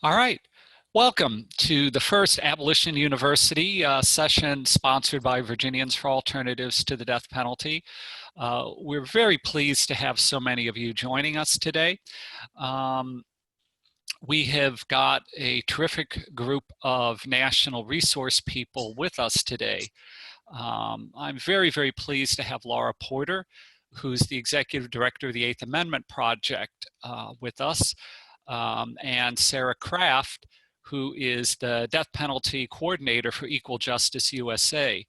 All right. Welcome to the first Abolition University session sponsored by Virginians for Alternatives to the Death Penalty. We're very pleased to have so many of you joining us today. We have got a terrific group of national resource people with us today. I'm very, very pleased to have Laura Porter, who's the Executive Director of the Eighth Amendment Project with us, and Sarah Kraft, who is the Death Penalty Coordinator for Equal Justice USA.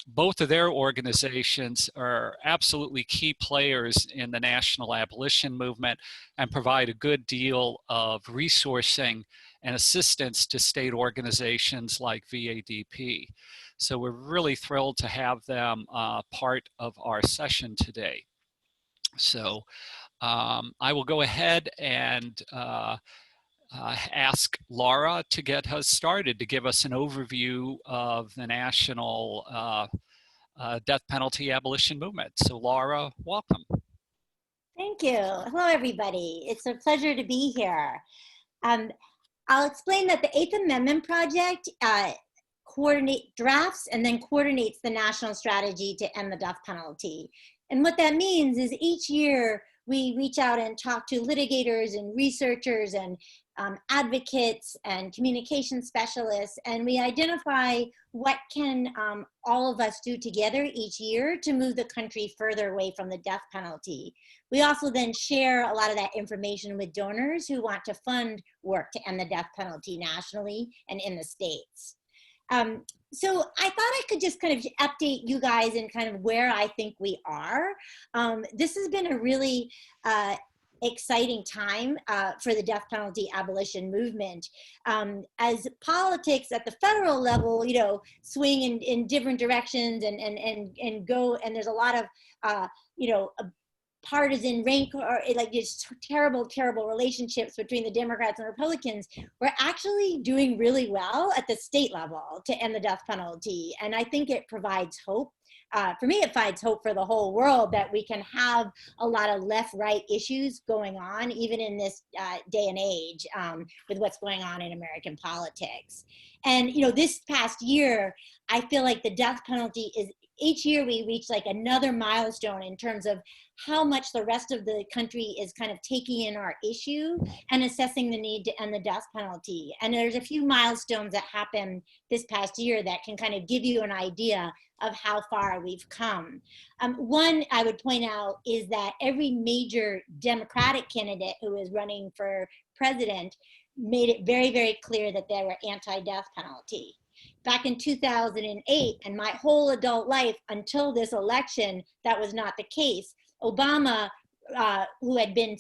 Both of their organizations are absolutely key players in the national abolition movement and provide a good deal of resourcing and assistance to state organizations like VADP. So we're really thrilled to have them part of our session today. So I will go ahead and ask Laura to get us started, to give us an overview of the national death penalty abolition movement. So Laura, welcome. Thank you. Hello, everybody. It's a pleasure to be here. I'll explain that the Eighth Amendment Project drafts and then coordinates the national strategy to end the death penalty. And what that means is each year we reach out and talk to litigators and researchers and advocates and communication specialists, and we identify what can all of us do together each year to move the country further away from the death penalty. We also then share a lot of that information with donors who want to fund work to end the death penalty nationally and in the states. So I thought I could just kind of update you guys in kind of where I think we are. This has been a really exciting time for the death penalty abolition movement. As politics at the federal level, you know, swing in different directions and go, and there's a lot of, you know, partisan rank or like just terrible relationships between the Democrats and Republicans. We're actually doing really well at the state level to end the death penalty. And I think it provides hope. For me, it provides hope for the whole world that we can have a lot of left-right issues going on, even in this day and age, with what's going on in American politics. And, you know, this past year, I feel like the death penalty is, each year we reach like another milestone in terms of how much the rest of the country is kind of taking in our issue and assessing the need to end the death penalty. And there's a few milestones that happened this past year that can kind of give you an idea of how far we've come. One I would point out is that every major Democratic candidate who is running for president made it very, very clear that they were anti-death penalty. Back in 2008, and my whole adult life until this election, that was not the case. Obama, who had been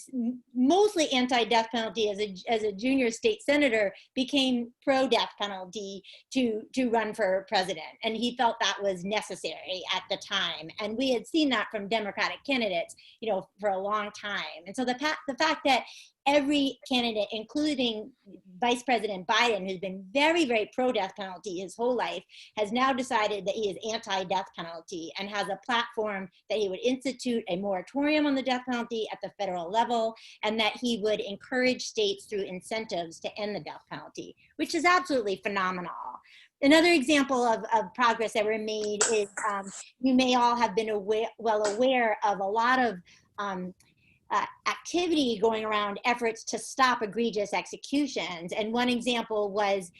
mostly anti-death penalty as a junior state senator, became pro-death penalty to run for president. And he felt that was necessary at the time. And we had seen that from Democratic candidates, you know, for a long time. And so the fact that every candidate, including Vice President Biden, who's been very, very pro-death penalty his whole life, has now decided that he is anti-death penalty and has a platform that he would institute a moratorium on the death penalty at the federal level, and that he would encourage states through incentives to end the death penalty, which is absolutely phenomenal. Another example of progress that were made is you may all have been well aware of a lot of activity going around efforts to stop egregious executions. And one example was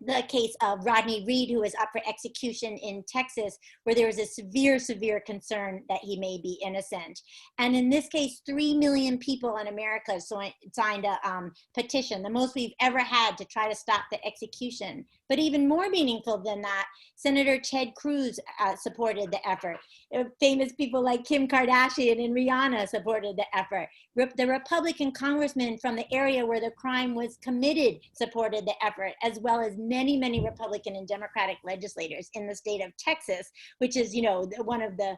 the case of Rodney Reed, who was up for execution in Texas, where there was a severe concern that he may be innocent. And in this case, 3 million people in America signed a petition, the most we've ever had to try to stop the execution. But even more meaningful than that, Senator Ted Cruz supported the effort. Famous people like Kim Kardashian and Rihanna supported the effort. The Republican congressman from the area where the crime was committed supported the effort, as well as many Republican and Democratic legislators in the state of Texas, which is, you know, one of the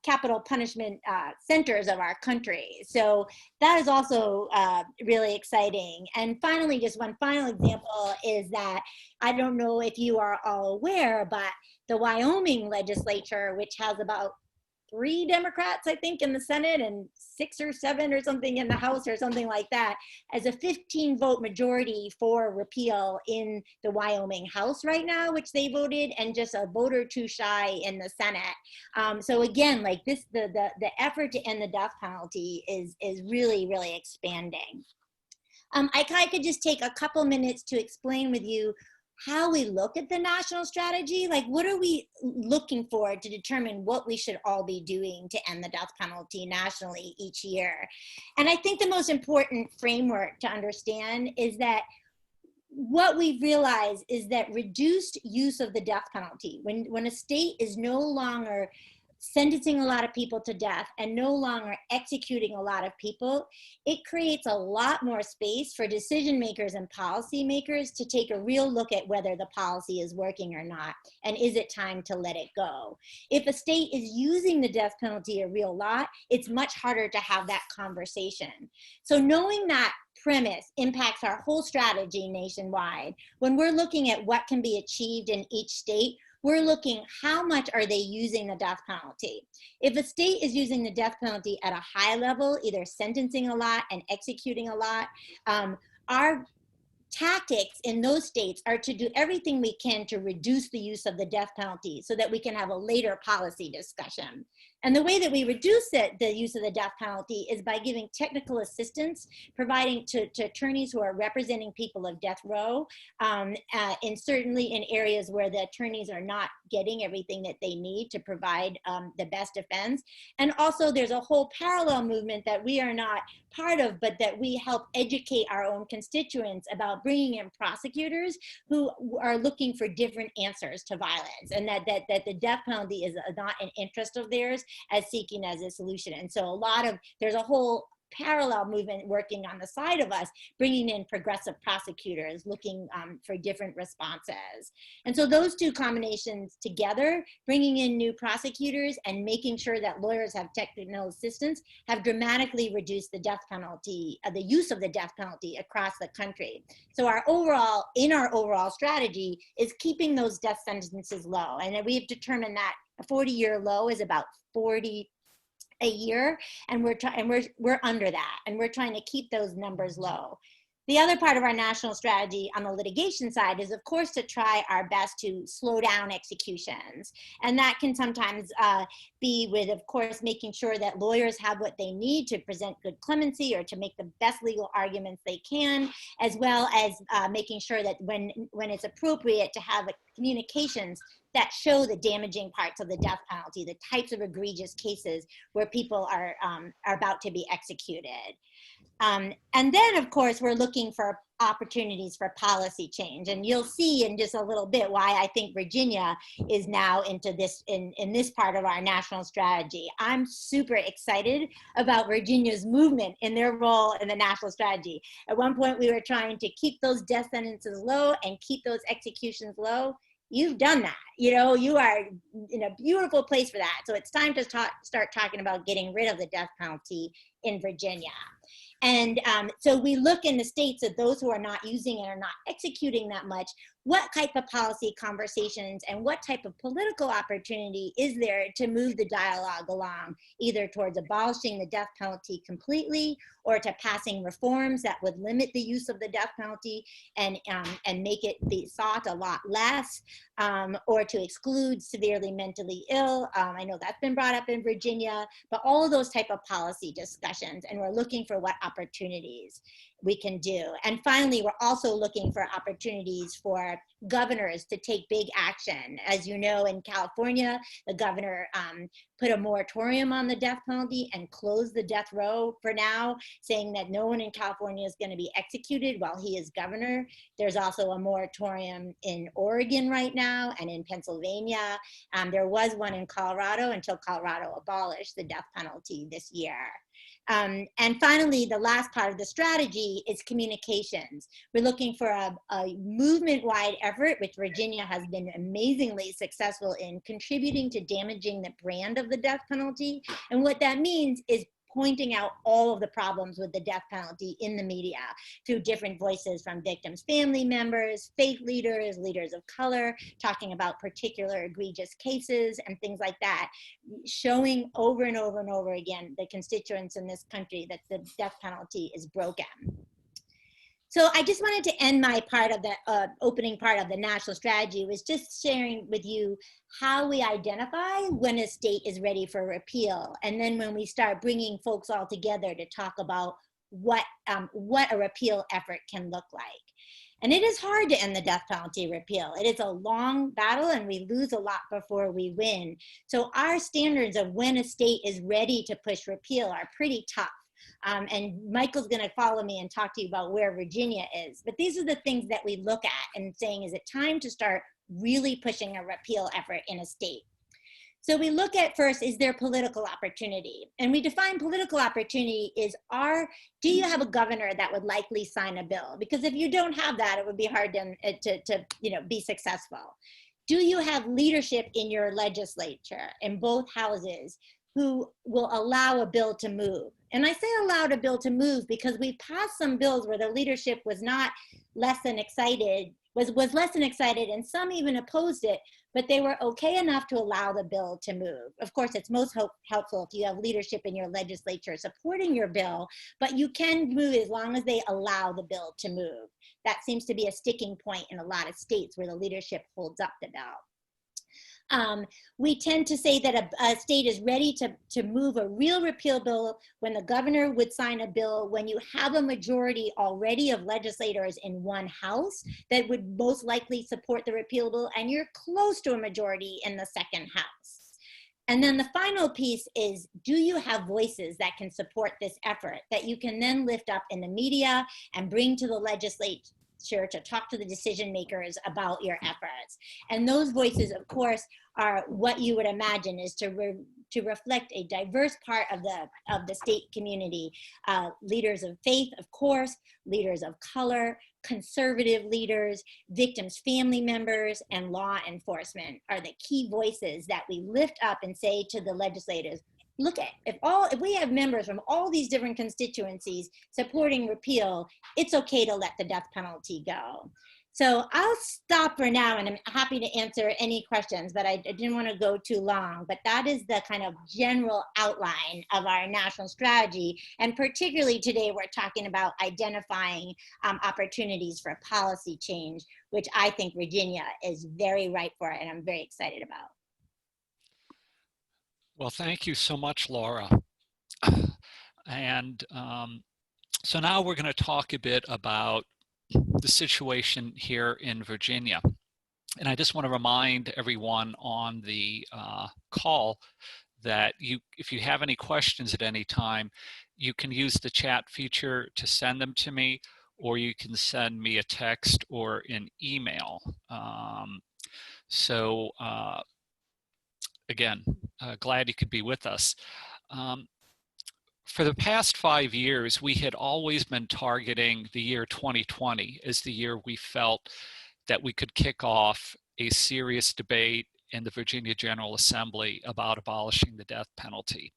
capital punishment centers of our country. So that is also really exciting. And finally, just one final example is that, I don't know if you are all aware, but the Wyoming legislature, which has about 3 Democrats, I think, in the Senate and 6 or 7 or something in the House or something like that, as a 15-vote majority for repeal in the Wyoming House right now, which they voted, and just a vote or two shy in the Senate. So again, like this, the effort to end the death penalty is really, really expanding. I could just take a couple minutes to explain with you how we look at the national strategy. Like, what are we looking for to determine what we should all be doing to end the death penalty nationally each year? And I think the most important framework to understand is that what we realize is that reduced use of the death penalty, when a state is no longer sentencing a lot of people to death and no longer executing a lot of people, it creates a lot more space for decision makers and policy makers to take a real look at whether the policy is working or not, and is it time to let it go. If a state is using the death penalty a real lot, it's much harder to have that conversation. So knowing that premise impacts our whole strategy nationwide. When we're looking at what can be achieved in each state, we're looking how much are they using the death penalty. If a state is using the death penalty at a high level, either sentencing a lot and executing a lot, our tactics in those states are to do everything we can to reduce the use of the death penalty so that we can have a later policy discussion. And the way that we reduce the use of the death penalty is by giving technical assistance, providing to attorneys who are representing people of death row, and certainly in areas where the attorneys are not getting everything that they need to provide the best defense. And also there's a whole parallel movement that we are not part of, but that we help educate our own constituents about bringing in prosecutors who are looking for different answers to violence, and that the death penalty is not an interest of theirs as seeking as a solution. And so there's a whole parallel movement working on the side of us, bringing in progressive prosecutors, looking for different responses. And so those two combinations together, bringing in new prosecutors and making sure that lawyers have technical assistance, have dramatically reduced the death penalty, the use of the death penalty across the country. So our overall strategy is keeping those death sentences low. And we've determined that a 40-year low is about 40 a year, and we're under that, and we're trying to keep those numbers low. The other part of our national strategy on the litigation side is, of course, to try our best to slow down executions. And that can sometimes be with, of course, making sure that lawyers have what they need to present good clemency or to make the best legal arguments they can, as well as making sure that when it's appropriate to have communications that show the damaging parts of the death penalty, the types of egregious cases where people are about to be executed. And then, of course, we're looking for opportunities for policy change. And you'll see in just a little bit why I think Virginia is now into this, in this part of our national strategy. I'm super excited about Virginia's movement in their role in the national strategy. At one point, we were trying to keep those death sentences low and keep those executions low. You've done that. You know, you are in a beautiful place for that. So it's time to start talking about getting rid of the death penalty in Virginia. And so we look in the states of those who are not using it or not executing that much, what type of policy conversations and what type of political opportunity is there to move the dialogue along, either towards abolishing the death penalty completely or to passing reforms that would limit the use of the death penalty and make it be sought a lot less, or to exclude severely mentally ill. I know that's been brought up in Virginia, but all of those type of policy discussions, and we're looking for what opportunities we can do. And finally, we're also looking for opportunities for governors to take big action. As you know, in California, the governor put a moratorium on the death penalty and closed the death row for now, saying that no one in California is going to be executed while he is governor. There's also a moratorium in Oregon right now and in Pennsylvania. There was one in Colorado until Colorado abolished the death penalty this year. And finally, the last part of the strategy is communications. We're looking for a movement-wide effort, which Virginia has been amazingly successful in, contributing to damaging the brand of the death penalty. And what that means is pointing out all of the problems with the death penalty in the media through different voices from victims' family members, faith leaders, leaders of color, talking about particular egregious cases and things like that, showing over and over and over again the constituents in this country that the death penalty is broken. So I just wanted to end my part of the opening part of the national strategy was just sharing with you how we identify when a state is ready for repeal. And then when we start bringing folks all together to talk about what a repeal effort can look like. And it is hard to end the death penalty repeal. It is a long battle and we lose a lot before we win. So our standards of when a state is ready to push repeal are pretty tough. And Michael's going to follow me and talk to you about where Virginia is. But these are the things that we look at and saying, is it time to start really pushing a repeal effort in a state? So we look at first, is there political opportunity? And we define political opportunity is do you have a governor that would likely sign a bill? Because if you don't have that, it would be hard to be successful. Do you have leadership in your legislature in both houses who will allow a bill to move? And I say allowed a bill to move because we passed some bills where the leadership was not less than excited, was less than excited, and some even opposed it, but they were okay enough to allow the bill to move. Of course, it's most helpful if you have leadership in your legislature supporting your bill, but you can move as long as they allow the bill to move. That seems to be a sticking point in a lot of states where the leadership holds up the bill. We tend to say that a state is ready to move a real repeal bill when the governor would sign a bill when you have a majority already of legislators in one house that would most likely support the repeal bill, and you're close to a majority in the second house. And then the final piece is, do you have voices that can support this effort that you can then lift up in the media and bring to the legislature to talk to the decision makers about your efforts? And those voices, of course, are what you would imagine is to reflect a diverse part of the state community. Leaders of faith, of course, leaders of color, conservative leaders, victims' family members, and law enforcement are the key voices that we lift up and say to the legislators, look at, if we have members from all these different constituencies supporting repeal, it's okay to let the death penalty go. So I'll stop for now, and I'm happy to answer any questions, but I didn't want to go too long. But that is the kind of general outline of our national strategy. And particularly today, we're talking about identifying opportunities for policy change, which I think Virginia is very ripe for, and I'm very excited about. Well, thank you so much, Laura. And so now we're going to talk a bit about the situation here in Virginia. And I just want to remind everyone on the call that if you have any questions at any time, you can use the chat feature to send them to me, or you can send me a text or an email. Again, glad you could be with us. For the past 5 years, we had always been targeting the year 2020 as the year we felt that we could kick off a serious debate in the Virginia General Assembly about abolishing the death penalty.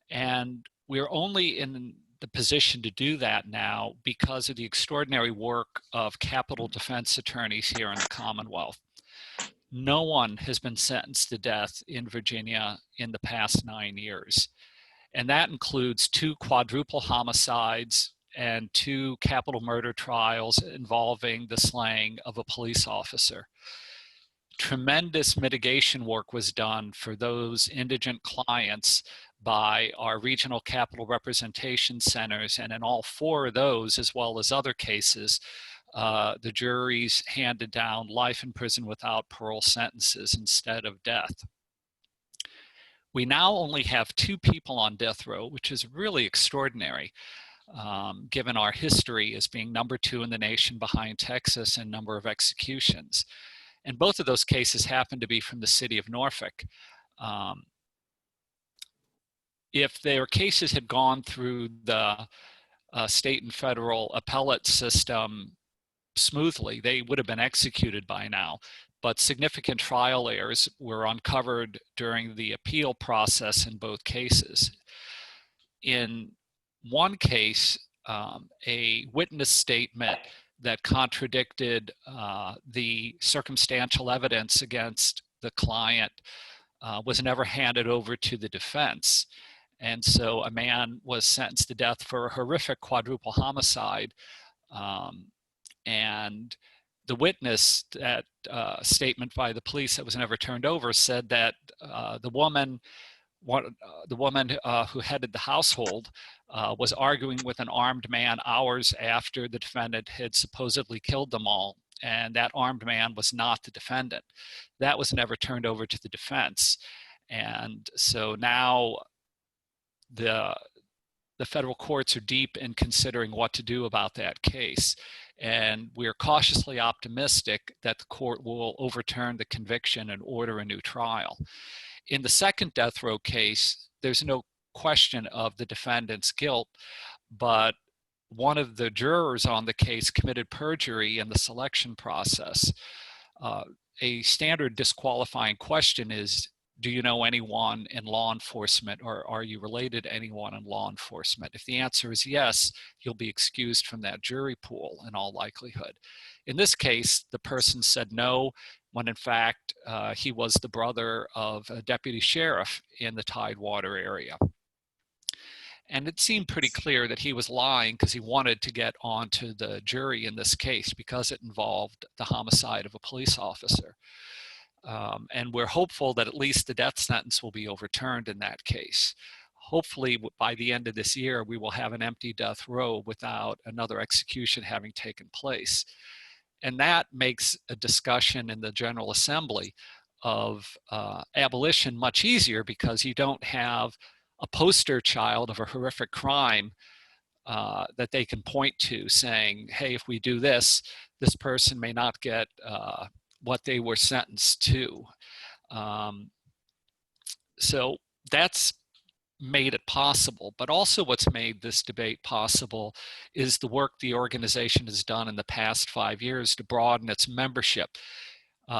And we're only in the position to do that now because of the extraordinary work of capital defense attorneys here in the Commonwealth. No one has been sentenced to death in Virginia in the past 9 years. And that includes 2 quadruple homicides and 2 capital murder trials involving the slaying of a police officer. Tremendous mitigation work was done for those indigent clients by our regional capital representation centers. And in all 4 of those, as well as other cases, the juries handed down life in prison without parole sentences instead of death. We now only have 2 people on death row, which is really extraordinary, given our history as being number 2 in the nation behind Texas in number of executions. And both of those cases happen to be from the city of Norfolk. If their cases had gone through the state and federal appellate system smoothly, they would have been executed by now. But significant trial errors were uncovered during the appeal process in both cases. in one case, a witness statement that contradicted the circumstantial evidence against the client was never handed over to the defense. And so a man was sentenced to death for a horrific quadruple homicide. And the witness, that statement by the police that was never turned over, said that the woman who headed the household was arguing with an armed man hours after the defendant had supposedly killed them all, and that armed man was not the defendant. That was never turned over to the defense. And so now the federal courts are deep in considering what to do about that case. And we're cautiously optimistic that the court will overturn the conviction and order a new trial. In the second death row case, there's no question of the defendant's guilt, but one of the jurors on the case committed perjury in the selection process. A standard disqualifying question is, do you know anyone in law enforcement, or are you related to anyone in law enforcement? If the answer is yes, you'll be excused from that jury pool in all likelihood. In this case, the person said no, when in fact he was the brother of a deputy sheriff in the Tidewater area. And it seemed pretty clear that he was lying because he wanted to get onto the jury in this case because it involved the homicide of a police officer. And we're hopeful that at least the death sentence will be overturned in that case. Hopefully by the end of this year, we will have an empty death row without another execution having taken place. And that makes a discussion in the General Assembly of abolition much easier because you don't have a poster child of a horrific crime that they can point to saying, hey, if we do this, this person may not get what they were sentenced to. So that's made it possible, but also what's made this debate possible is the work the organization has done in the past 5 years to broaden its membership.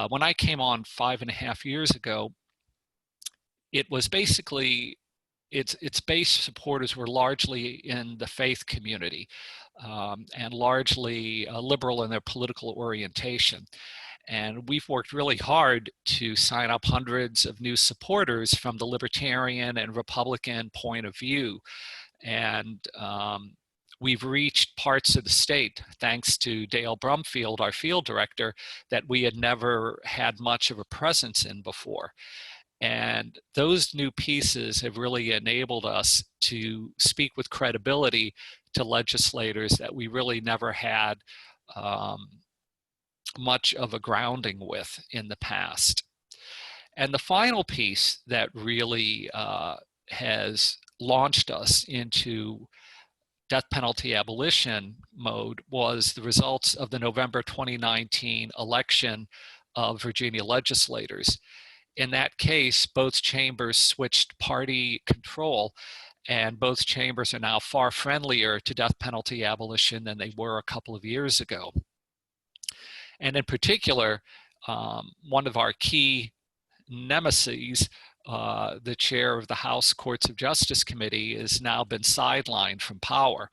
When I came on 5.5 years ago, it was basically, its base supporters were largely in the faith community and largely liberal in their political orientation. And we've worked really hard to sign up hundreds of new supporters from the libertarian and Republican point of view. And we've reached parts of the state, thanks to Dale Brumfield, our field director, that we had never had much of a presence in before. And those new pieces have really enabled us to speak with credibility to legislators that we really never had much of a grounding with in the past. And the final piece that really has launched us into death penalty abolition mode was the results of the November 2019 election of Virginia legislators. In that case, both chambers switched party control, and both chambers are now far friendlier to death penalty abolition than they were a couple of years ago. And in particular, one of our key nemeses, the chair of the House Courts of Justice Committee, has now been sidelined from power.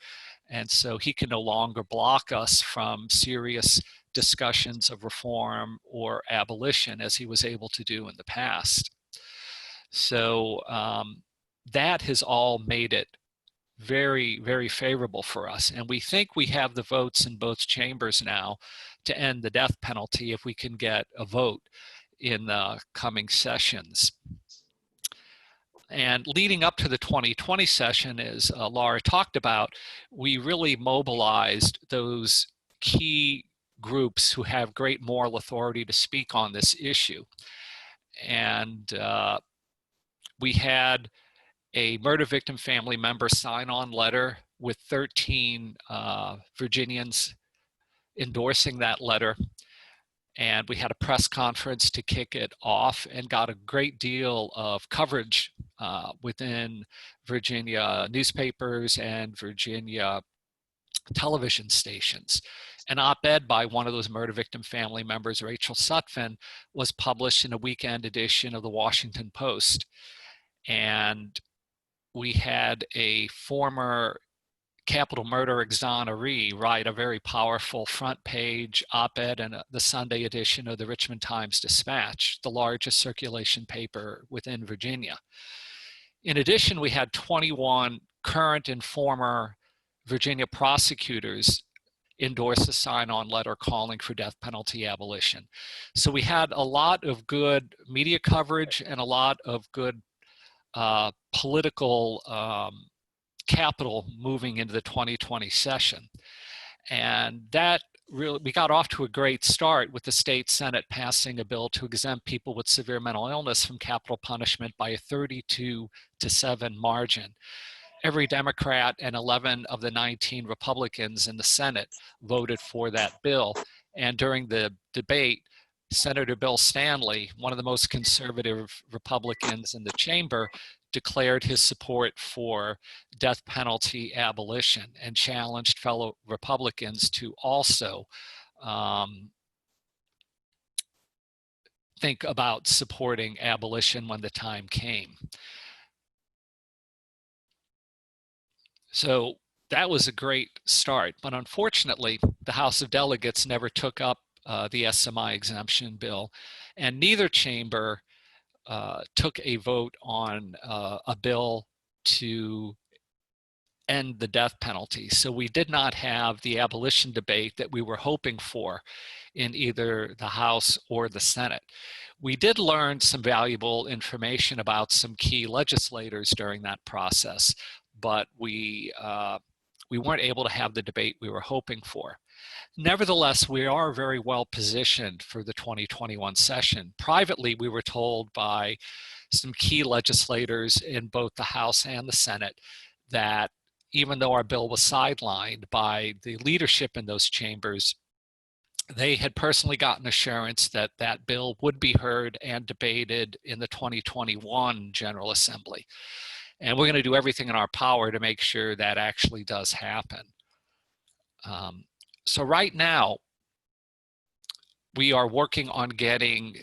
And so he can no longer block us from serious discussions of reform or abolition as he was able to do in the past. So that has all made it very, very favorable for us. And we think we have the votes in both chambers now to end the death penalty if we can get a vote in the coming sessions. And leading up to the 2020 session, as Laura talked about, we really mobilized those key groups who have great moral authority to speak on this issue. And we had a murder victim family member sign-on letter with 13 Virginians endorsing that letter. And we had a press conference to kick it off and got a great deal of coverage within Virginia newspapers and Virginia television stations. An op-ed by one of those murder victim family members, Rachel Sutphin, was published in a weekend edition of the Washington Post. And we had a former capital murder exoneree write a very powerful front page op-ed in the Sunday edition of the Richmond Times-Dispatch, the largest circulation paper within Virginia. In addition, we had 21 current and former Virginia prosecutors endorse a sign-on letter calling for death penalty abolition. So we had a lot of good media coverage and a lot of good political capital moving into the 2020 session. And that really, we got off to a great start with the state Senate passing a bill to exempt people with severe mental illness from capital punishment by a 32-7 margin. Every Democrat and 11 of the 19 Republicans in the Senate voted for that bill. And during the debate, Senator Bill Stanley, one of the most conservative Republicans in the chamber, declared his support for death penalty abolition and challenged fellow Republicans to also think about supporting abolition when the time came. So that was a great start, but unfortunately, the House of Delegates never took up the SMI exemption bill, and neither chamber took a vote on a bill to end the death penalty. So we did not have the abolition debate that we were hoping for in either the House or the Senate. We did learn some valuable information about some key legislators during that process, but we weren't able to have the debate we were hoping for. Nevertheless, we are very well positioned for the 2021 session. Privately, we were told by some key legislators in both the House and the Senate that even though our bill was sidelined by the leadership in those chambers, they had personally gotten assurance that that bill would be heard and debated in the 2021 General Assembly. And we're going to do everything in our power to make sure that actually does happen. So right now, we are working on getting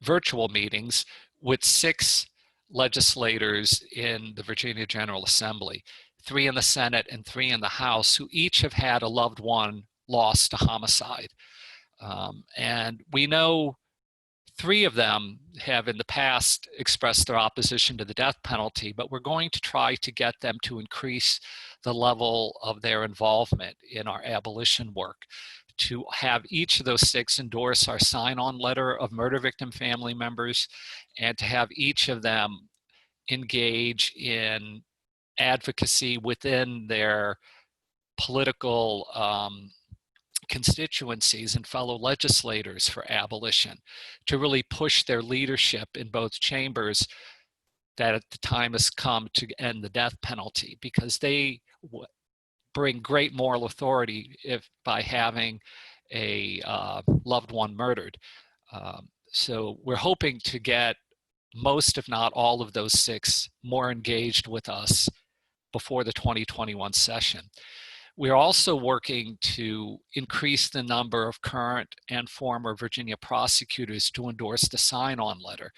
virtual meetings with 6 legislators in the Virginia General Assembly, 3 in the Senate and 3 in the House, who each have had a loved one lost to homicide. And we know 3 of them have in the past expressed their opposition to the death penalty, but we're going to try to get them to increase the level of their involvement in our abolition work, to have each of those 6 endorse our sign-on letter of murder victim family members, and to have each of them engage in advocacy within their political constituencies and fellow legislators for abolition, to really push their leadership in both chambers that the time has come to end the death penalty, because they bring great moral authority by having a loved one murdered. So we're hoping to get most, if not all, of those 6 more engaged with us before the 2021 session. We're also working to increase the number of current and former Virginia prosecutors to endorse the sign-on letter.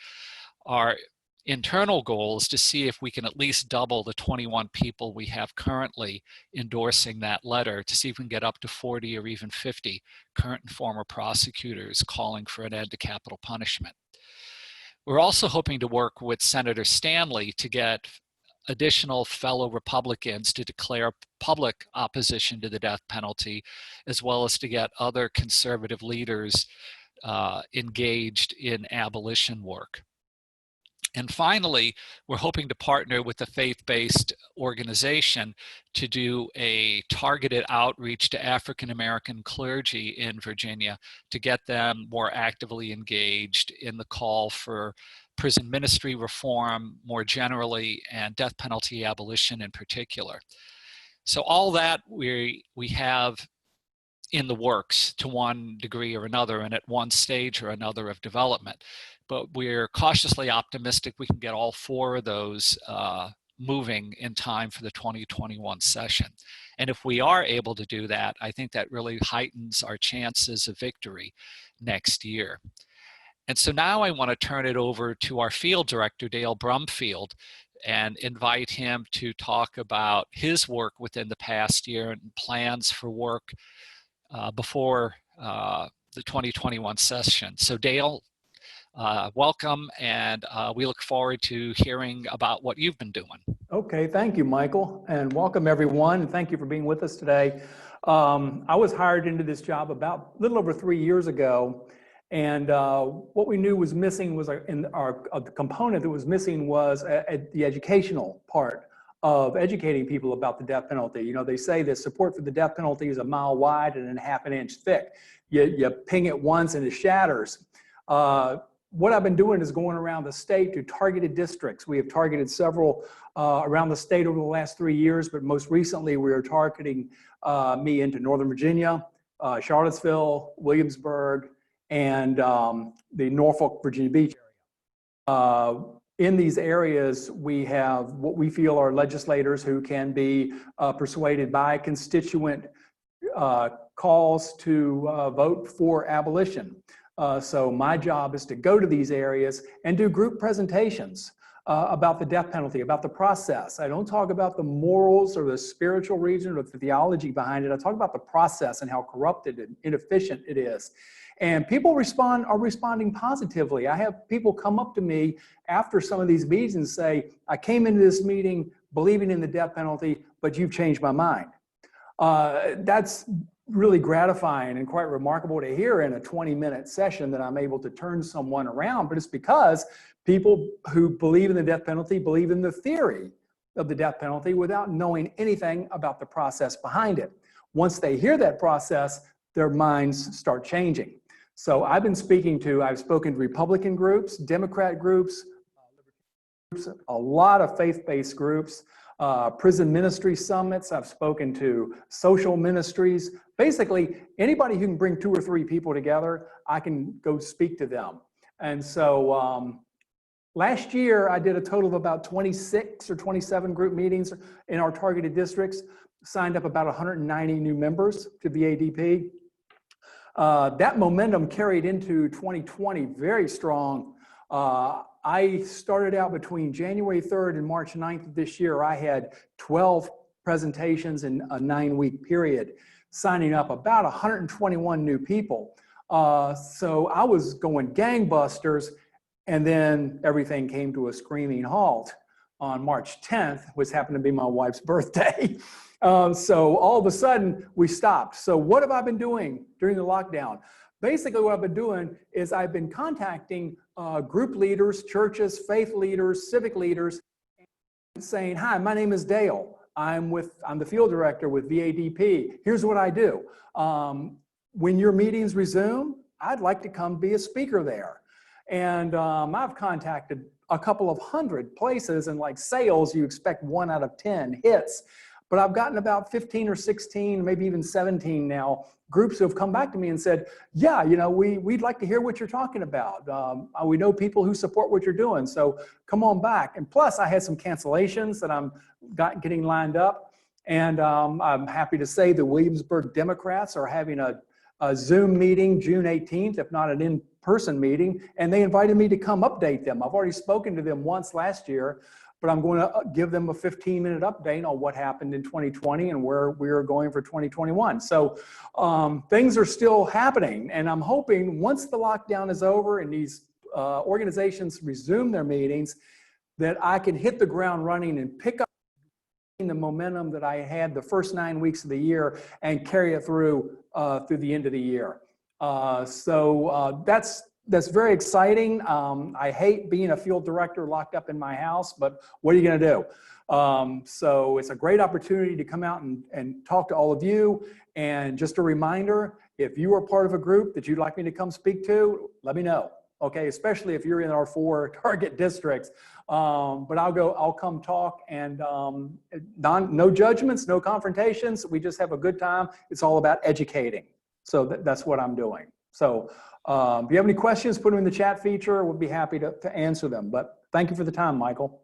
Our internal goal is to see if we can at least double the 21 people we have currently endorsing that letter, to see if we can get up to 40 or even 50 current and former prosecutors calling for an end to capital punishment. We're also hoping to work with Senator Stanley to get additional fellow Republicans to declare public opposition to the death penalty, as well as to get other conservative leaders engaged in abolition work. And finally, we're hoping to partner with a faith-based organization to do a targeted outreach to African American clergy in Virginia to get them more actively engaged in the call for prison ministry reform more generally, and death penalty abolition in particular. So all that we have in the works to one degree or another, and at one stage or another of development. But we're cautiously optimistic we can get all 4 of those moving in time for the 2021 session. And if we are able to do that, I think that really heightens our chances of victory next year. And so now I want to turn it over to our field director, Dale Brumfield, and invite him to talk about his work within the past year and plans for work before the 2021 session. So Dale, welcome, and we look forward to hearing about what you've been doing. Okay, thank you, Michael, and welcome everyone, and thank you for being with us today. I was hired into this job about a little over 3 years ago, and what we knew was missing was the component that was missing was the educational part of educating people about the death penalty. You know, they say that support for the death penalty is a mile wide and half an inch thick. You ping it once and it shatters. What I've been doing is going around the state to targeted districts. We have targeted several around the state over the last 3 years, but most recently we are targeting me into Northern Virginia, Charlottesville, Williamsburg, and the Norfolk, Virginia Beach area. In these areas, we have what we feel are legislators who can be persuaded by constituent calls to vote for abolition. So my job is to go to these areas and do group presentations about the death penalty, about the process. I don't talk about the morals or the spiritual reason or the theology behind it. I talk about the process and how corrupted and inefficient it is. And people are responding positively. I have people come up to me after some of these meetings and say, I came into this meeting believing in the death penalty, but you've changed my mind. That's really gratifying and quite remarkable to hear in a 20-minute session that I'm able to turn someone around, but it's because people who believe in the death penalty believe in the theory of the death penalty without knowing anything about the process behind it. Once they hear that process, their minds start changing. So I've spoken to Republican groups, Democrat groups, a lot of faith-based groups, prison ministry summits. I've spoken to social ministries. Basically, anybody who can bring 2 or 3 people together, I can go speak to them. And so last year, I did a total of about 26 or 27 group meetings in our targeted districts, signed up about 190 new members to VADP. That momentum carried into 2020 very strong. I started out between January 3rd and March 9th of this year. I had 12 presentations in a 9-week period, signing up about 121 new people. So I was going gangbusters, and then everything came to a screaming halt on March 10th, which happened to be my wife's birthday. So all of a sudden we stopped. So what have I been doing during the lockdown? Basically what I've been doing is I've been contacting group leaders, churches, faith leaders, civic leaders, saying, hi, my name is Dale. I'm the field director with VADP. Here's what I do. When your meetings resume, I'd like to come be a speaker there. And I've contacted a couple of 100 places, and like sales, you expect 1 out of 10 hits. But I've gotten about 15 or 16, maybe even 17 now, groups who have come back to me and said, yeah, you know, we'd like to hear what you're talking about. We know people who support what you're doing, so come on back. And plus, I had some cancellations that I'm getting lined up. And I'm happy to say the Williamsburg Democrats are having a Zoom meeting June 18th, if not an in-person meeting, and they invited me to come update them. I've already spoken to them once last year, but I'm going to give them a 15-minute update on what happened in 2020 and where we are going for 2021. So things are still happening, and I'm hoping once the lockdown is over and these organizations resume their meetings, that I can hit the ground running and pick up the momentum that I had the first 9 weeks of the year and carry it through the end of the year. So that's very exciting. I hate being a field director locked up in my house, but what are you going to do? So it's a great opportunity to come out and talk to all of you. And just a reminder, if you are part of a group that you'd like me to come speak to, let me know. Okay, especially if you're in our 4 target districts. But I'll come talk, and no judgments, no confrontations. We just have a good time. It's all about educating. So that's what I'm doing. So if you have any questions, put them in the chat feature. We'll be happy to answer them. But thank you for the time, Michael.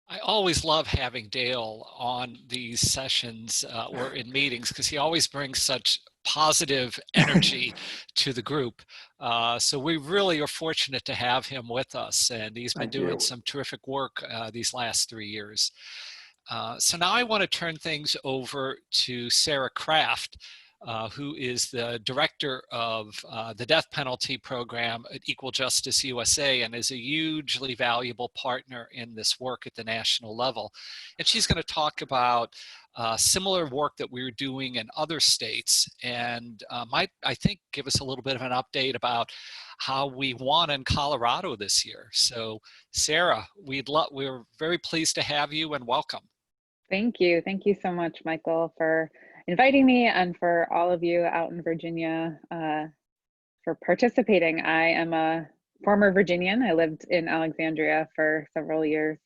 I always love having Dale on these sessions or in meetings, because he always brings such positive energy to the group. So we really are fortunate to have him with us, and he's been Thank doing you. some terrific work these last 3 years. So now I want to turn things over to Sarah Kraft, who is the director of the death penalty program at Equal Justice USA and is a hugely valuable partner in this work at the national level. And she's going to talk about similar work that we're doing in other states and might, I think, give us a little bit of an update about how we won in Colorado this year. So Sarah, we're very pleased to have you and welcome. Thank you. Thank you so much, Michael, for inviting me and for all of you out in Virginia for participating. I am a former Virginian. I lived in Alexandria for several years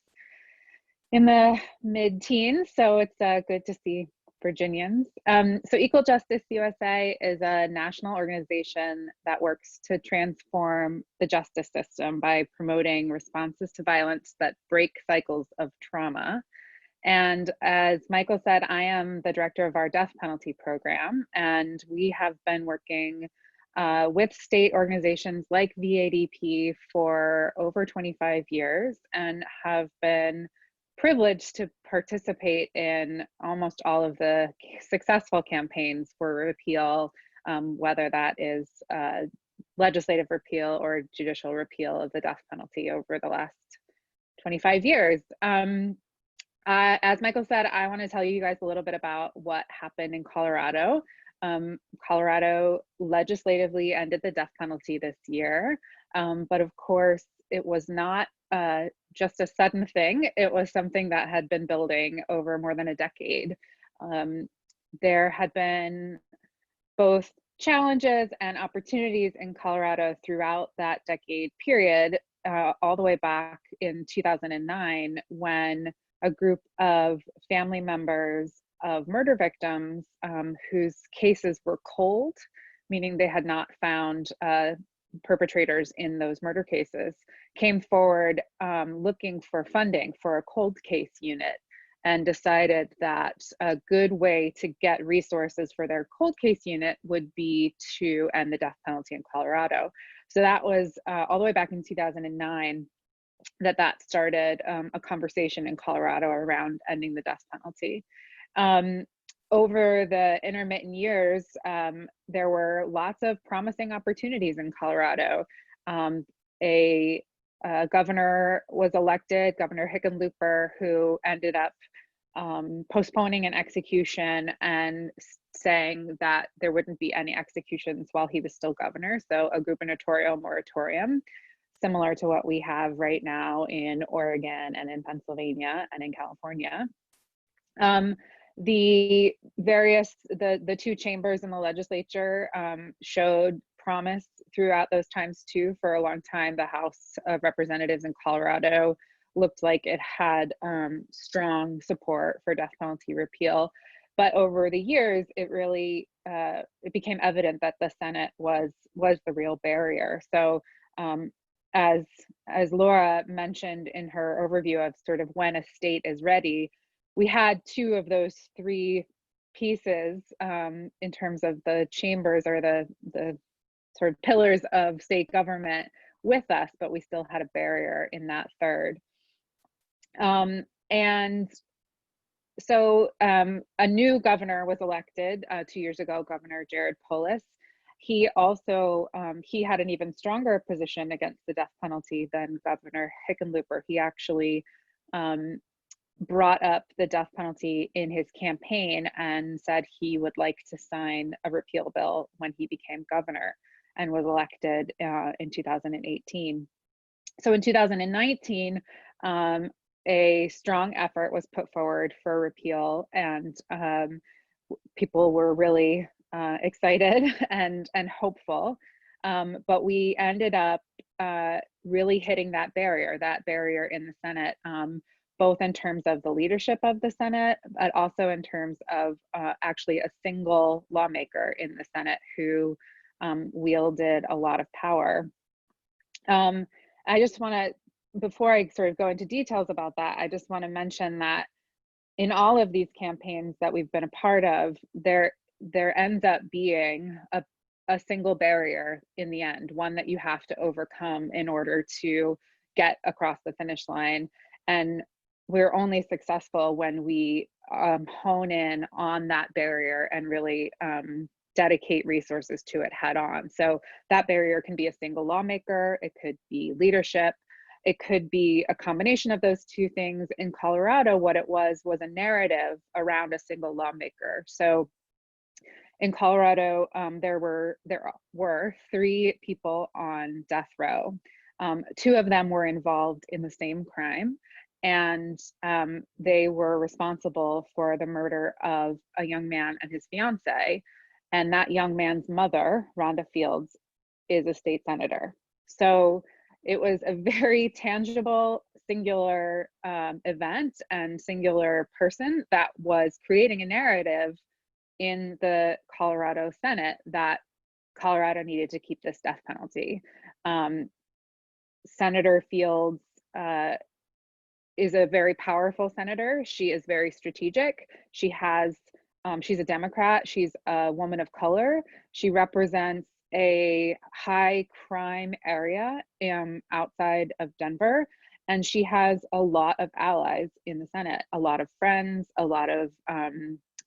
in the mid-teens, so it's good to see Virginians. So Equal Justice USA is a national organization that works to transform the justice system by promoting responses to violence that break cycles of trauma. And as Michael said, I am the director of our death penalty program, and we have been working with state organizations like VADP for over 25 years and have been privileged to participate in almost all of the successful campaigns for repeal, whether that is legislative repeal or judicial repeal of the death penalty over the last 25 years. As Michael said, I want to tell you guys a little bit about what happened in Colorado. Colorado legislatively ended the death penalty this year, but of course it was not just a sudden thing. It was something that had been building over more than a decade. There had been both challenges and opportunities in Colorado throughout that decade period, all the way back in 2009 when a group of family members of murder victims whose cases were cold, meaning they had not found perpetrators in those murder cases, came forward looking for funding for a cold case unit and decided that a good way to get resources for their cold case unit would be to end the death penalty in Colorado. So that was all the way back in 2009 that started a conversation in Colorado around ending the death penalty. Over the intermittent years, there were lots of promising opportunities in Colorado. A governor was elected, Governor Hickenlooper, who ended up postponing an execution and saying that there wouldn't be any executions while he was still governor, so a gubernatorial moratorium, similar to what we have right now in Oregon and in Pennsylvania and in California. The two chambers in the legislature showed promise throughout those times too. For a long time, the House of Representatives in Colorado looked like it had strong support for death penalty repeal. But over the years, it really it became evident that the Senate was the real barrier. So as Laura mentioned in her overview of sort of when a state is ready, we had two of those three pieces in terms of the chambers or the sort of pillars of state government with us, but we still had a barrier in that third. And so a new governor was elected 2 years ago, Governor Jared Polis. He also, he had an even stronger position against the death penalty than Governor Hickenlooper. He actually brought up the death penalty in his campaign and said he would like to sign a repeal bill when he became governor, and was elected in 2018. So in 2019, a strong effort was put forward for repeal, and people were really excited and hopeful, but we ended up really hitting that barrier in the Senate, both in terms of the leadership of the Senate, but also in terms of actually a single lawmaker in the Senate who wielded a lot of power. I just want to, before I sort of go into details about that, I just want to mention that in all of these campaigns that we've been a part of, there there ends up being a single barrier in the end, one that you have to overcome in order to get across the finish line. And we're only successful when we hone in on that barrier and really dedicate resources to it head on. So that barrier can be a single lawmaker, it could be leadership, it could be a combination of those two things. In Colorado, what it was a narrative around a single lawmaker. So in Colorado, there were 3 people on death row. 2 of them were involved in the same crime, and they were responsible for the murder of a young man and his fiance. And that young man's mother, Rhonda Fields, is a state senator. So it was a very tangible, singular event and singular person that was creating a narrative in the Colorado Senate that Colorado needed to keep this death penalty. Senator Fields is a very powerful senator. She is very strategic. She's a Democrat. She's a woman of color. She represents a high crime area outside of Denver. And she has a lot of allies in the Senate, a lot of friends, a lot of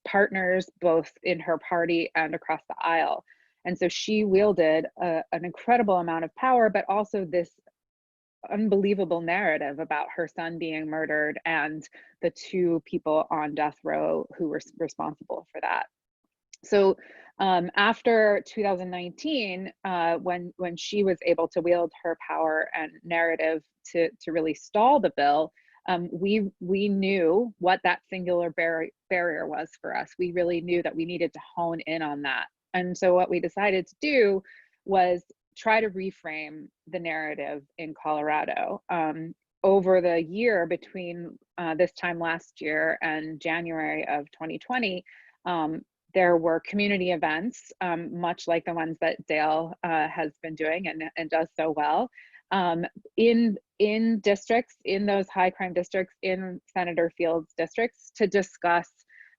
partners, both in her party and across the aisle. And so she wielded an incredible amount of power, but also this unbelievable narrative about her son being murdered and the 2 people on death row who were responsible for that. So after 2019, when she was able to wield her power and narrative to really stall the bill, we knew what that singular barrier was for us. We really knew that we needed to hone in on that. And so what we decided to do was try to reframe the narrative in Colorado. Over the year between this time last year and January of 2020, there were community events, much like the ones that Dale has been doing and does so well, in districts, in those high crime districts, in Senator Fields' districts, to discuss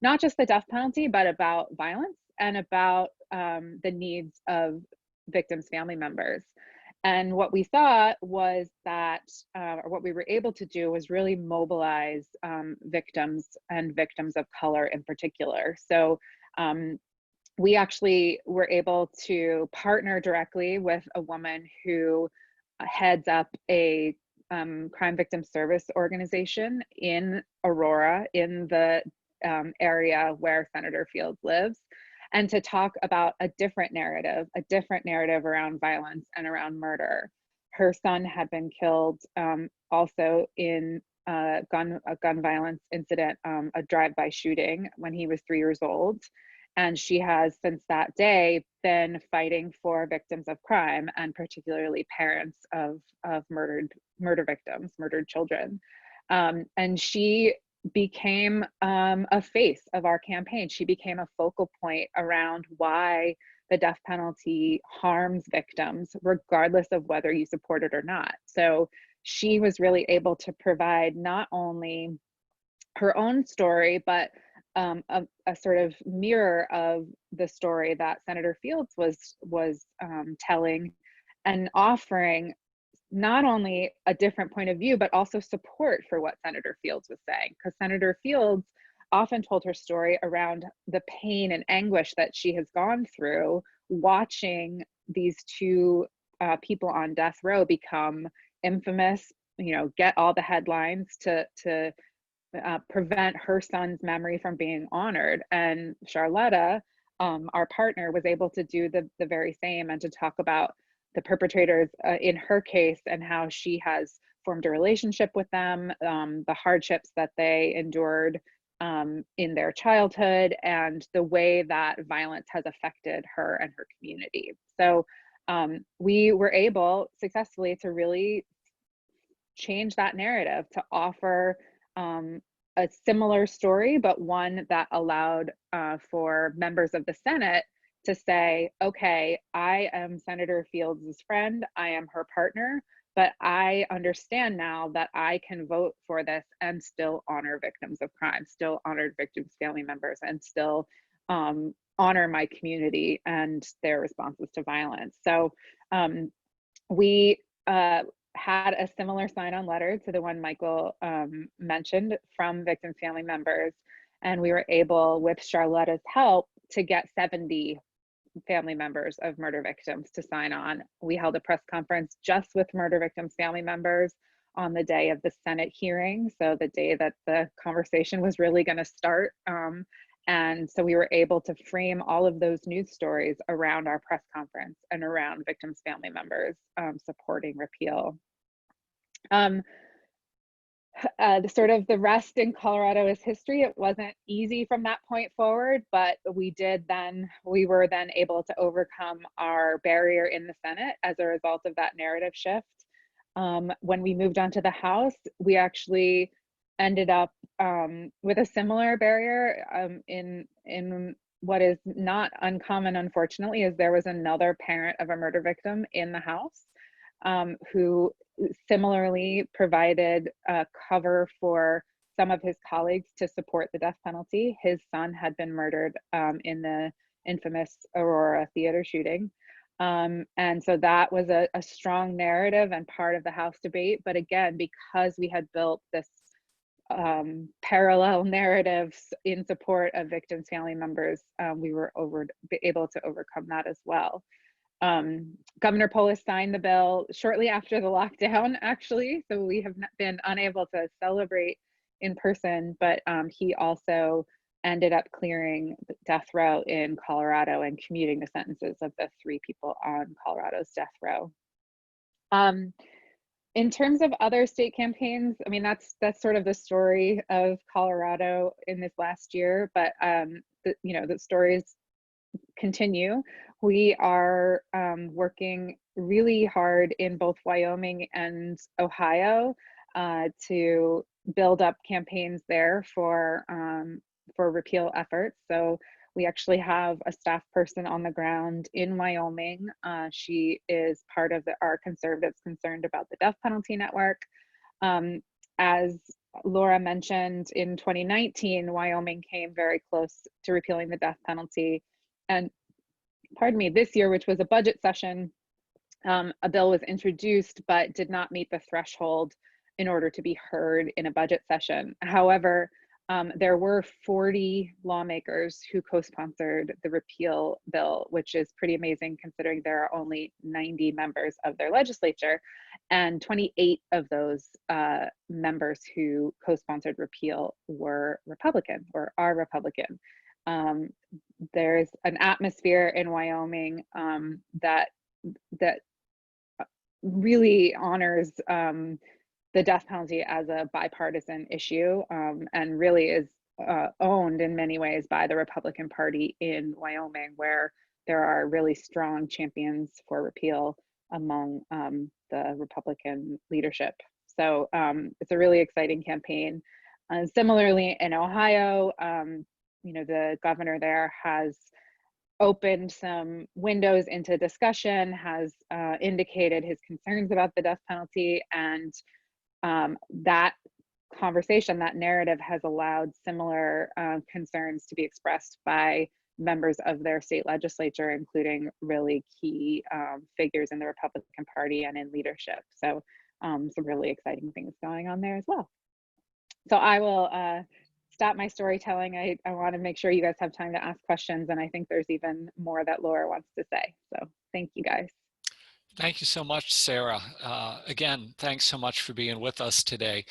not just the death penalty, but about violence and about the needs of victims' family members. And what we thought was that, or what we were able to do was really mobilize victims and victims of color in particular. So we actually were able to partner directly with a woman who heads up a crime victim service organization in Aurora, in the area where Senator Fields lives, and to talk about a different narrative around violence and around murder. Her son had been killed also in a gun violence incident, a drive-by shooting, when he was 3 years old. And she has, since that day, been fighting for victims of crime, and particularly parents of murder victims, murdered children. And she became a face of our campaign. She became a focal point around why the death penalty harms victims, regardless of whether you support it or not. So she was really able to provide not only her own story, but a sort of mirror of the story that Senator Fields was telling, and offering not only a different point of view, but also support for what Senator Fields was saying. Because Senator Fields often told her story around the pain and anguish that she has gone through watching these 2 people on death row become infamous, get all the headlines to prevent her son's memory from being honored. And Charlotta, our partner, was able to do the very same, and to talk about the perpetrators in her case, and how she has formed a relationship with them, the hardships that they endured in their childhood, and the way that violence has affected her and her community. So we were able successfully to really change that narrative, to offer a similar story, but one that allowed for members of the Senate to say, okay, I am Senator Fields' friend, I am her partner, but I understand now that I can vote for this and still honor victims of crime, still honor victims' family members, and still honor my community and their responses to violence. So we had a similar sign-on letter to the one Michael mentioned from victims' family members. And we were able, with Charlotta's help, to get 70 family members of murder victims to sign on. We held a press conference just with murder victims' family members on the day of the Senate hearing, so the day that the conversation was really going to start. And so we were able to frame all of those news stories around our press conference and around victims' family members supporting repeal. The rest in Colorado is history. It wasn't easy from that point forward, but we were then able to overcome our barrier in the Senate as a result of that narrative shift. When we moved on to the House, we actually ended up with a similar barrier in what is not uncommon, unfortunately, is there was another parent of a murder victim in the House who similarly provided cover for some of his colleagues to support the death penalty. His son had been murdered in the infamous Aurora theater shooting. And so that was a strong narrative and part of the House debate. But again, because we had built this parallel narratives in support of victims' family members, we were able to overcome that as well. Governor Polis signed the bill shortly after the lockdown, actually, so we have been unable to celebrate in person, but he also ended up clearing death row in Colorado and commuting the sentences of the 3 people on Colorado's death row. In terms of other state campaigns, I mean, that's sort of the story of Colorado in this last year, but the stories continue. We are working really hard in both Wyoming and Ohio to build up campaigns there for repeal efforts. So we actually have a staff person on the ground in Wyoming. She is part of our Conservatives Concerned About the Death Penalty Network. As Laura mentioned, in 2019, Wyoming came very close to repealing the death penalty. And pardon me, this year, which was a budget session, a bill was introduced but did not meet the threshold in order to be heard in a budget session. However, there were 40 lawmakers who co-sponsored the repeal bill, which is pretty amazing considering there are only 90 members of their legislature, and 28 of those members who co-sponsored repeal were Republican or are Republican. There's an atmosphere in Wyoming that really honors the death penalty as a bipartisan issue, and really is owned in many ways by the Republican Party in Wyoming, where there are really strong champions for repeal among the Republican leadership. So it's a really exciting campaign. Similarly, in Ohio, the governor there has opened some windows into discussion, has indicated his concerns about the death penalty, and that conversation, that narrative has allowed similar concerns to be expressed by members of their state legislature, including really key figures in the Republican Party and in leadership. So some really exciting things going on there as well. So I will stop my storytelling. I want to make sure you guys have time to ask questions, and I think there's even more that Laura wants to say. So thank you guys. Thank you so much, Sarah. Again, thanks so much for being with us today.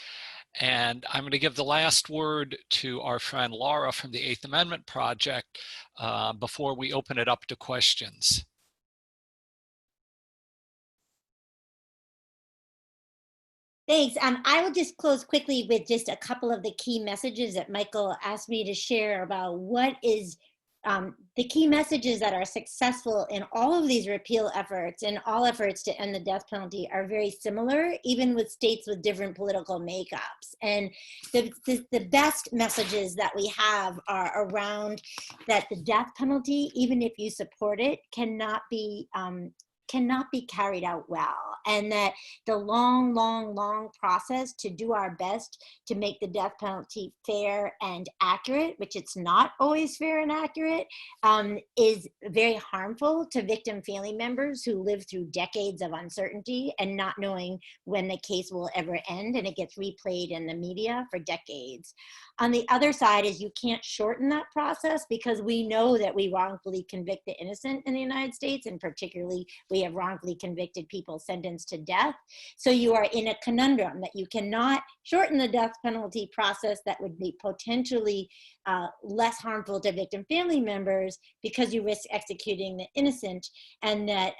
And I'm going to give the last word to our friend Laura from the 8th Amendment Project before we open it up to questions. Thanks. I will just close quickly with just a couple of the key messages that Michael asked me to share about what is the key messages that are successful in all of these repeal efforts and all efforts to end the death penalty are very similar, even with states with different political makeups. And the best messages that we have are around that the death penalty, even if you support it, cannot be cannot be carried out well, and that the long process to do our best to make the death penalty fair and accurate, which it's not always fair and accurate, is very harmful to victim family members who live through decades of uncertainty and not knowing when the case will ever end, and it gets replayed in the media for decades. On the other side is you can't shorten that process, because we know that we wrongfully convict the innocent in the United States, and particularly we have wrongfully convicted people sentenced to death. So you are in a conundrum that you cannot shorten the death penalty process that would be potentially less harmful to victim family members, because you risk executing the innocent, and that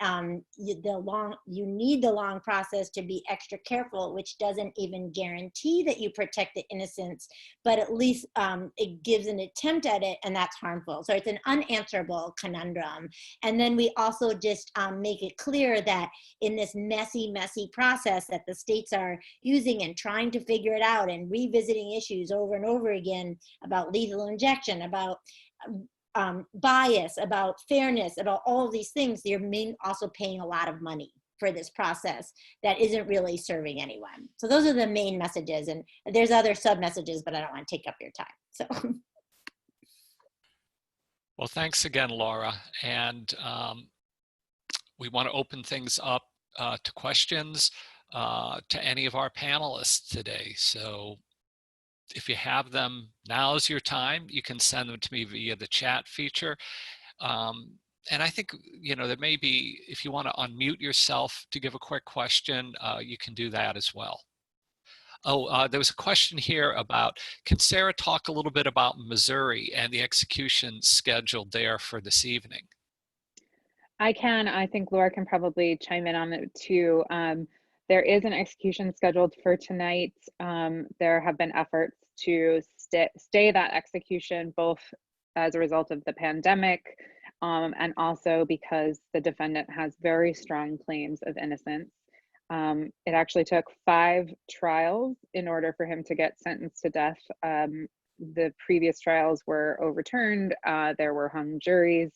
you need the long process to be extra careful, which doesn't even guarantee that you protect the innocents, but at least it gives an attempt at it, and that's harmful. So it's an unanswerable conundrum. And then we also just make it clear that in this messy process that the states are using and trying to figure it out and revisiting issues over and over again about lethal injection, about bias, about fairness, about all of these things, they're also paying a lot of money for this process that isn't really serving anyone. So those are the main messages, and there's other sub messages, but I don't want to take up your time. So. Well, thanks again, Laura. And we want to open things up to questions to any of our panelists today. So if you have them, now's your time. You can send them to me via the chat feature. And I think, you know, there may be, if you want to unmute yourself to give a quick question, you can do that as well. Oh, there was a question here about, can Sarah talk a little bit about Missouri and the execution scheduled there for this evening? I can. I think Laura can probably chime in on it too. There is an execution scheduled for tonight. There have been efforts to stay that execution, both as a result of the pandemic and also because the defendant has very strong claims of innocence. It actually took 5 trials in order for him to get sentenced to death. The previous trials were overturned. There were hung juries.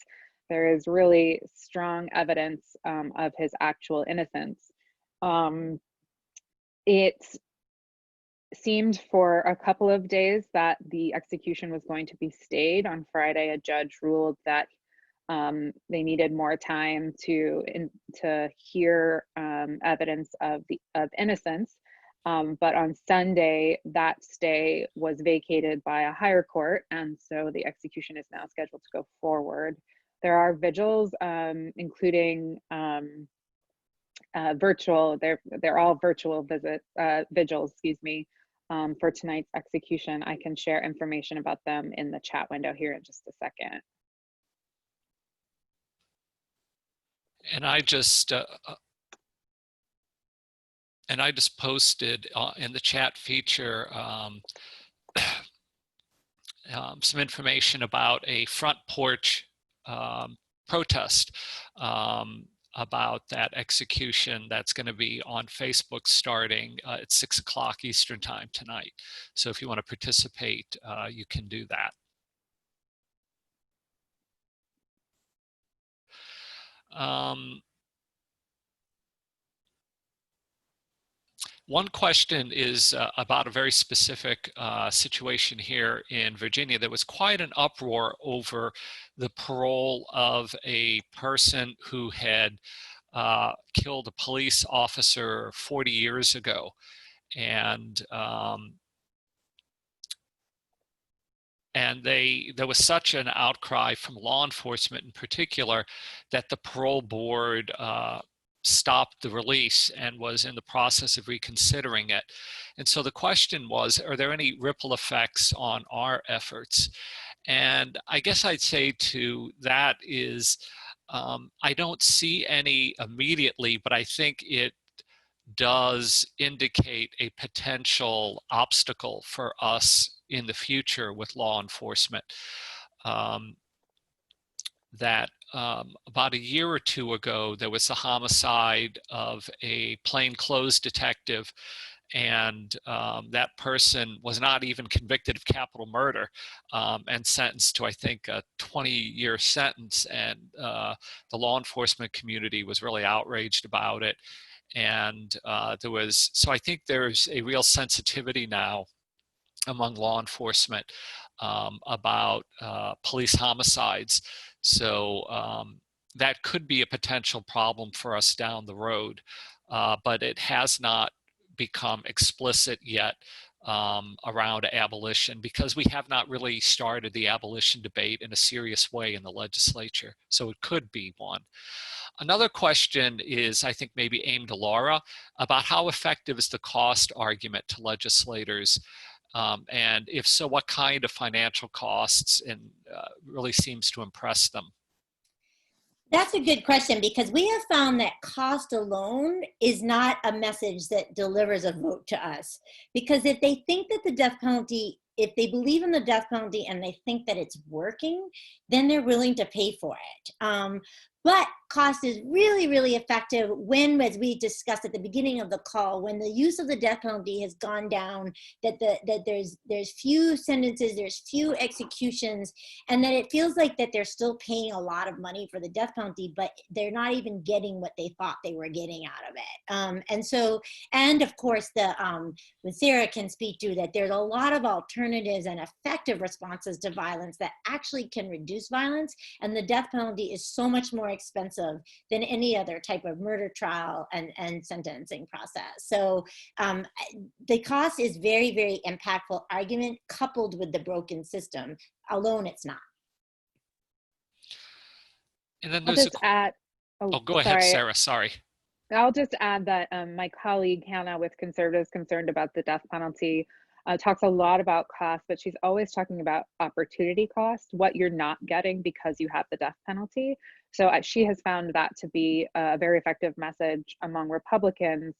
There is really strong evidence of his actual innocence. It seemed for a couple of days that the execution was going to be stayed. On Friday, a judge ruled that they needed more time to hear evidence of innocence. But on Sunday, that stay was vacated by a higher court, and so the execution is now scheduled to go forward. There are vigils, including virtual. They're all virtual vigils, excuse me, for tonight's execution. I can share information about them in the chat window here in just a second. And I just posted in the chat feature some information about a front porch protest about that execution that's going to be on Facebook starting at 6 o'clock Eastern time tonight. So if you want to participate, you can do that. One question is about a very specific situation here in Virginia. There was quite an uproar over the parole of a person who had killed a police officer 40 years ago. And there was such an outcry from law enforcement in particular that the parole board stopped the release and was in the process of reconsidering it. And so the question was, are there any ripple effects on our efforts? And I guess I'd say to that is, I don't see any immediately, but I think it does indicate a potential obstacle for us in the future with law enforcement. That about a year or two ago, there was the homicide of a plainclothes detective, and that person was not even convicted of capital murder and sentenced to, I think, a 20-year sentence. And the law enforcement community was really outraged about it. And so I think there's a real sensitivity now among law enforcement about police homicides. So that could be a potential problem for us down the road, but it has not become explicit yet around abolition, because we have not really started the abolition debate in a serious way in the legislature. So it could be one. Another question is, I think, maybe aimed to Laura, about how effective is the cost argument to legislators? And if so, what kind of financial costs, and really seems to impress them? That's a good question, because we have found that cost alone is not a message that delivers a vote to us. Because if they think that the death penalty, if they believe in the death penalty and they think that it's working, then they're willing to pay for it. But cost is really, really effective when, as we discussed at the beginning of the call, when the use of the death penalty has gone down, that there's few sentences, there's few executions, and that it feels like that they're still paying a lot of money for the death penalty, but they're not even getting what they thought they were getting out of it. And of course, what Sarah can speak to, that there's a lot of alternatives and effective responses to violence that actually can reduce violence, and the death penalty is so much more expensive than any other type of murder trial and sentencing process. So the cost is very, very impactful argument, coupled with the broken system. Alone, it's not. And then I'll there's just add, go ahead, Sarah, sorry. I'll just add that my colleague Hannah with Conservatives Concerned About the Death Penalty talks a lot about cost, but she's always talking about opportunity cost, what you're not getting because you have the death penalty. So she has found that to be a very effective message among Republicans,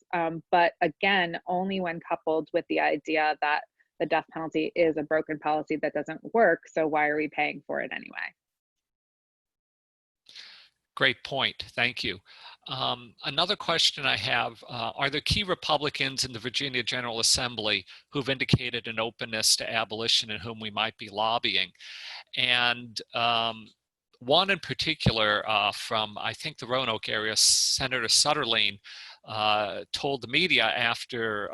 but again, only when coupled with the idea that the death penalty is a broken policy that doesn't work, so why are we paying for it anyway? Great point, thank you. Another question I have, are there key Republicans in the Virginia General Assembly who've indicated an openness to abolition and whom we might be lobbying? And one in particular from, I think, the Roanoke area, Senator Sutterleen, told the media after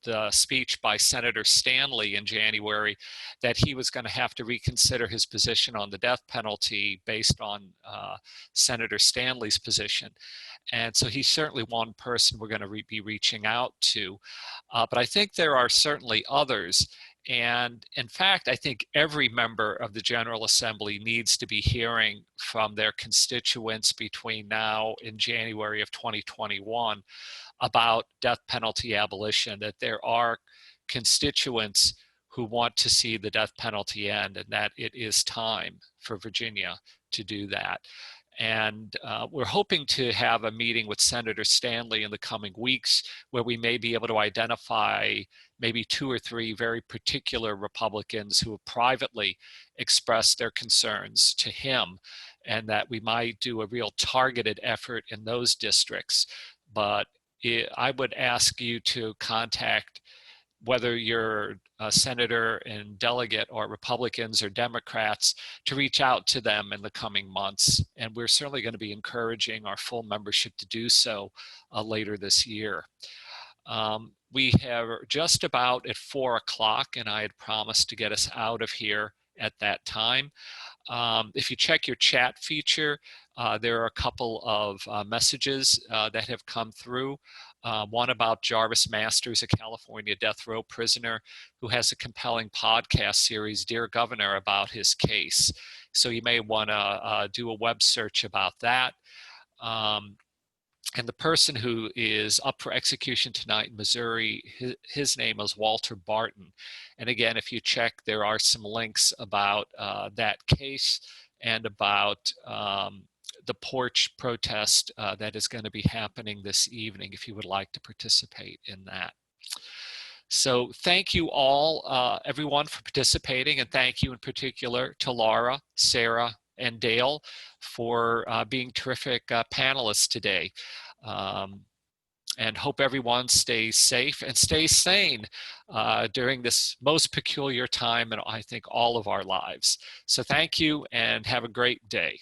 the speech by Senator Stanley in January that he was going to have to reconsider his position on the death penalty based on Senator Stanley's position. And so he's certainly one person we're going to be reaching out to. But I think there are certainly others. And in fact, I think every member of the General Assembly needs to be hearing from their constituents between now and January of 2021 about death penalty abolition, that there are constituents who want to see the death penalty end, and that it is time for Virginia to do that. And we're hoping to have a meeting with Senator Stanley in the coming weeks where we may be able to identify maybe 2 or 3 very particular Republicans who have privately expressed their concerns to him, and that we might do a real targeted effort in those districts. But I would ask you to contact, whether you're a senator and delegate or Republicans or Democrats, to reach out to them in the coming months. And we're certainly going to be encouraging our full membership to do so later this year. We have just about at 4 o'clock, and I had promised to get us out of here at that time. If you check your chat feature, there are a couple of messages that have come through. One about Jarvis Masters, a California death row prisoner who has a compelling podcast series, Dear Governor, about his case. So you may want to do a web search about that. And the person who is up for execution tonight in Missouri, his name is Walter Barton. And again, if you check, there are some links about that case and about the porch protest that is going to be happening this evening, if you would like to participate in that. So thank you all, everyone, for participating, and thank you in particular to Laura, Sarah, and Dale for being terrific panelists today. and hope everyone stays safe and stays sane during this most peculiar time in, I think, all of our lives. So thank you and have a great day.